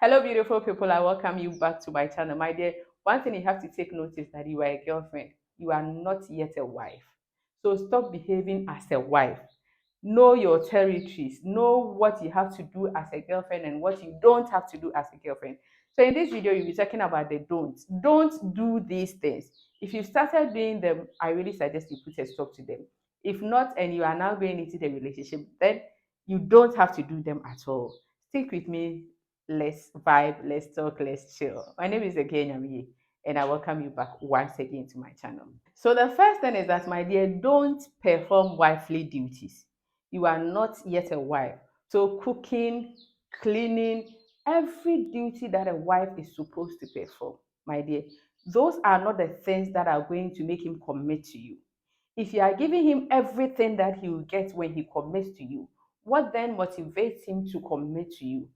Hello, beautiful people. I welcome you back to my channel. My dear, one thing you have to take note is that you are a girlfriend. You are not yet a wife. So stop behaving as a wife. Know your territories. Know what you have to do as a girlfriend and what you don't have to do as a girlfriend. So in this video, you'll be talking about the don'ts. Don't do these things. If you started doing them, I really suggest you put a stop to them. If not, and you are now going into the relationship, then you don't have to do them at all. Stick with me. Let's vibe, let's talk, let's chill. My name is Ege Nyamiye, and I welcome you back once again to my channel. So the first thing is that, my dear, don't perform wifely duties. You are not yet a wife. So cooking, cleaning, every duty that a wife is supposed to perform, my dear, those are not the things that are going to make him commit to you. If you are giving him everything that he will get when he commits to you, what then motivates him to commit to you?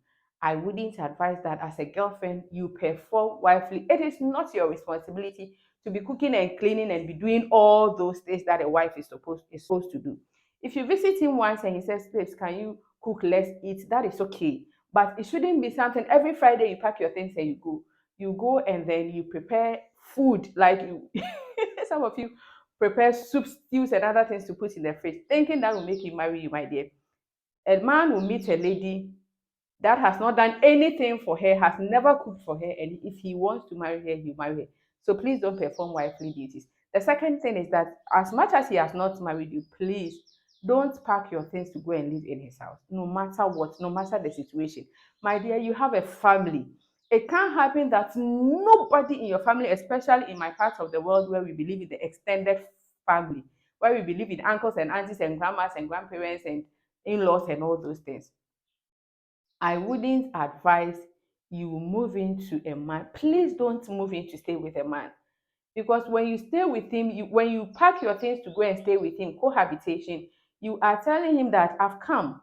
I wouldn't advise that as a girlfriend you perform wifely. It is not your responsibility to be cooking and cleaning and be doing all those things that a wife is supposed to do. If you visit him once and he says, "Please, can you cook? Let's eat," that is okay. But it shouldn't be something every Friday you pack your things and you go. You go and then you prepare food like you some of you prepare soup, stews, and other things to put in the fridge, thinking that will make him marry you, my dear. A man will meet a lady that has not done anything for her, has never cooked for her, and if he wants to marry her, he'll marry her. So please don't perform wifely duties. The second thing is that as much as he has not married you, please don't pack your things to go and live in his house, no matter what, no matter the situation. My dear, you have a family. It can't happen that nobody in your family, especially in my part of the world where we believe in the extended family, where we believe in uncles and aunties and grandmas and grandparents and in-laws and all those things. I wouldn't advise you move into a man. Please don't move in to stay with a man. Because when you stay with him, when you pack your things to go and stay with him, cohabitation, you are telling him that I've come.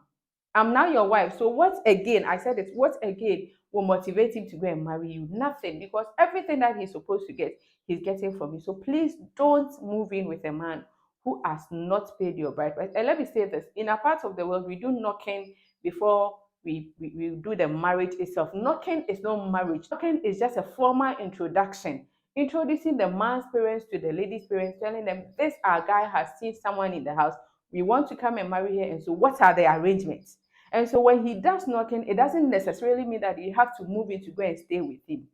I'm now your wife. So what again? I said it. What again will motivate him to go and marry you? Nothing. Because everything that he's supposed to get, he's getting from you. So please don't move in with a man who has not paid your bride price. And let me say this: in a part of the world, we do knocking before we do the marriage itself. Knocking is not marriage. Knocking is just a formal introduction, introducing the man's parents to the lady's parents, telling them this our guy has seen someone in the house. We want to come and marry her. And so, what are the arrangements? And so, when he does knocking, it doesn't necessarily mean that you have to move in to go and stay with him.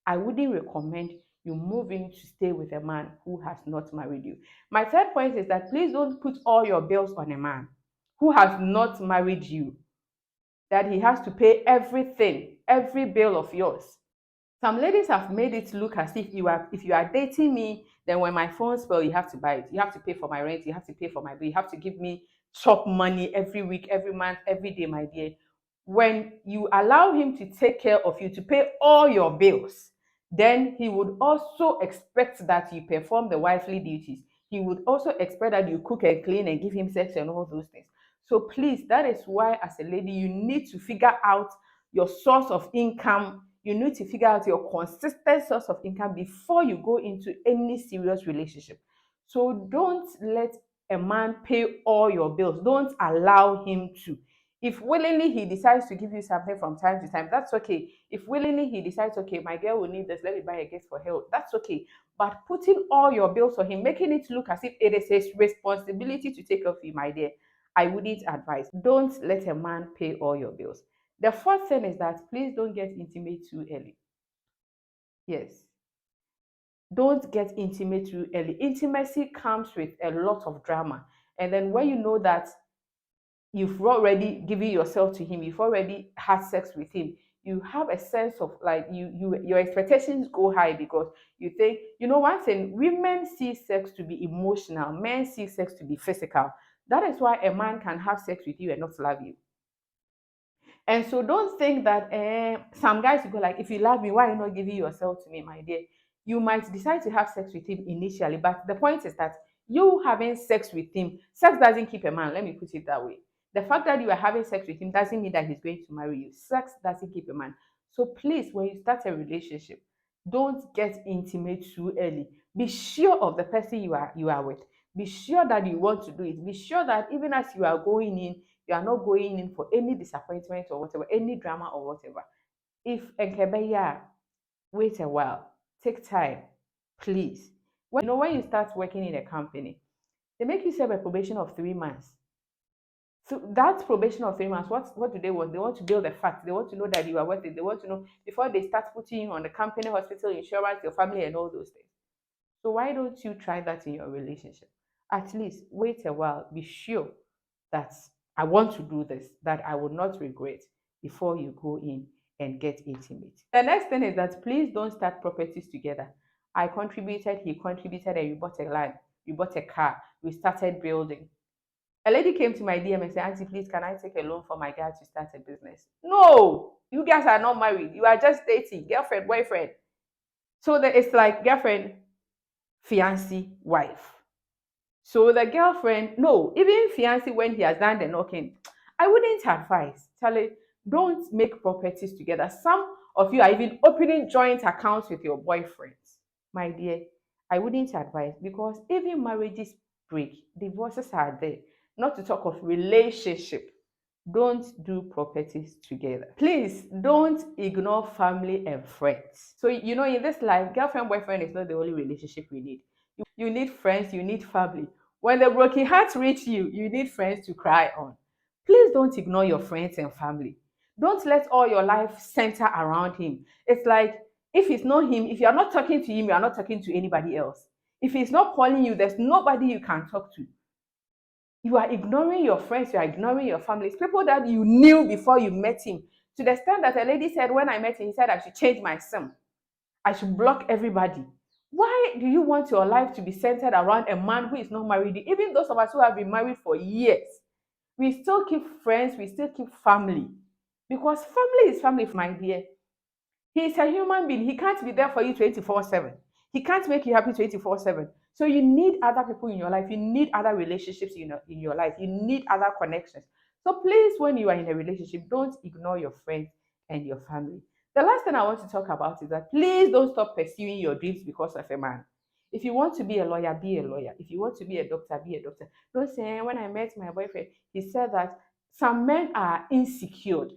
I wouldn't recommend you move in to stay with a man who has not married you. My third point is that please don't put all your bills on a man who has not married you, that he has to pay everything, every bill of yours. Some ladies have made it look as if you are dating me, then when my phone spoil, you have to buy it. You have to pay for my rent, you have to pay for my bill, you have to give me chop money every week, every month, every day, my dear. When you allow him to take care of you, to pay all your bills, then he would also expect that you perform the wifely duties. He would also expect that you cook and clean and give him sex and all those things. So please, that is why as a lady, you need to figure out your source of income. You need to figure out your consistent source of income before you go into any serious relationship. So don't let a man pay all your bills. Don't allow him to. If willingly he decides to give you something from time to time, that's okay. If willingly he decides, okay, my girl will need this, let me buy a gift for her, that's okay. But putting all your bills for him, making it look as if it is his responsibility to take care of you, my dear, I wouldn't advise. Don't let a man pay all your bills. The fourth thing is that please don't get intimate too early. Yes, don't get intimate too early. Intimacy comes with a lot of drama. And then when you know that you've already given yourself to him, you've already had sex with him, you have a sense of like your expectations go high because you think, one thing, women see sex to be emotional, men see sex to be physical. That is why a man can have sex with you and not love you. And so don't think that some guys will go like, if you love me, why are you not giving yourself to me, my dear? You might decide to have sex with him initially, but the point is that you having sex with him, sex doesn't keep a man. Let me put it that way. The fact that you are having sex with him doesn't mean that he's going to marry you. Sex doesn't keep a man. So please, when you start a relationship, don't get intimate too early. Be sure of the person you are with. Be sure that you want to do it. Be sure that even as you are going in, you are not going in for any disappointment or whatever, any drama or whatever. If Enkebeya, wait a while, take time, please. When you start working in a company, they make you serve a probation of 3 months. So that probation of 3 months, what do they want? They want to build a fact. They want to know that you are worth it. They want to know before they start putting you on the company, hospital, insurance, your family, and all those things. So why don't you try that in your relationship? At least wait a while. Be sure that I want to do this, that I will not regret before you go in and get intimate. The next thing is that please don't start properties together. I contributed, he contributed, and we bought a land, we bought a car, we started building. A lady came to my DM and said, Auntie, please, can I take a loan for my guy to start a business? No, you guys are not married. You are just dating, girlfriend, boyfriend. So that it's like girlfriend, fiancé, wife. So the girlfriend, no, even fiancé, when he has done the knocking, I wouldn't advise. Charlie, don't make properties together. Some of you are even opening joint accounts with your boyfriends. My dear, I wouldn't advise because even marriages break, divorces are there. Not to talk of relationship. Don't do properties together. Please don't ignore family and friends. So, in this life, girlfriend, boyfriend is not the only relationship we need. You need friends, you need family. When the broken hearts reach you, you need friends to cry on. Please don't ignore your friends and family. Don't let all your life center around him. It's like if it's not him, if you are not talking to him, you are not talking to anybody else. If he's not calling you, there's nobody you can talk to. You are ignoring your friends, you are ignoring your family. It's people that you knew before you met him. To the extent that a lady said, when I met him, he said I should change my SIM. I should block everybody. Why do you want your life to be centered around a man who is not married? Even those of us who have been married for years, we still keep friends, we still keep family. Because family is family, my dear. He is a human being. He can't be there for you 24/7. He can't make you happy 24/7. So you need other people in your life. You need other relationships in your life. You need other connections. So please, when you are in a relationship, don't ignore your friends and your family. The last thing I want to talk about is that please don't stop pursuing your dreams because of a man. If you want to be a lawyer, be a lawyer. If you want to be a doctor, be a doctor. Don't say, when I met my boyfriend, he said that some men are insecure.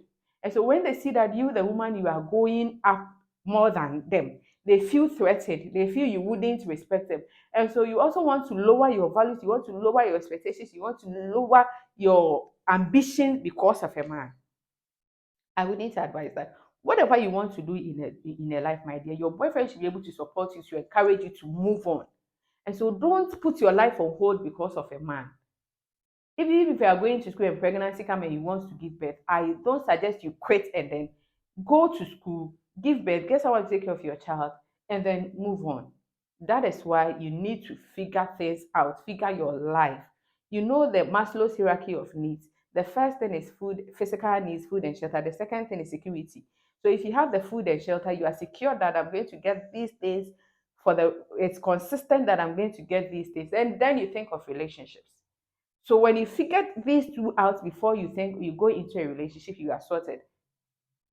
And so when they see that you, the woman, you are going up more than them, they feel threatened. They feel you wouldn't respect them. And so you also want to lower your values. You want to lower your expectations. You want to lower your ambition because of a man. I wouldn't advise that. Whatever you want to do in a life, my dear, your boyfriend should be able to support you, to encourage you to move on. And so don't put your life on hold because of a man. Even if you are going to school and pregnancy come and you want to give birth, I don't suggest you quit and then go to school, give birth, get someone to take care of your child, and then move on. That is why you need to figure things out, figure your life. You know the Maslow's hierarchy of needs. The first thing is food, physical needs, food and shelter. The second thing is security. So if you have the food and shelter, you are secure that I'm going to get these things it's consistent that I'm going to get these things. And then you think of relationships. So when you figure these two out before you think you go into a relationship, you are sorted.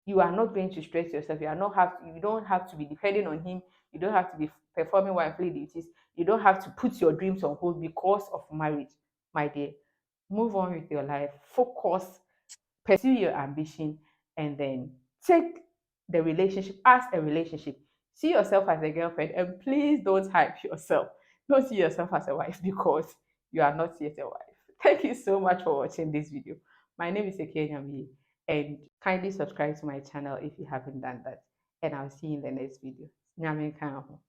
You are not going to stress yourself. You don't have to be depending on him. You don't have to be performing wifely duties. You don't have to put your dreams on hold because of marriage, my dear. Move on with your life. Focus, pursue your ambition, and then take the relationship as a relationship. See yourself as a girlfriend, and please don't hype yourself. Don't see yourself as a wife because you are not yet a wife. Thank you so much for watching this video. My name is Ekenyami, and kindly subscribe to my channel if you haven't done that. And I'll see you in the next video. Nyame nka ho.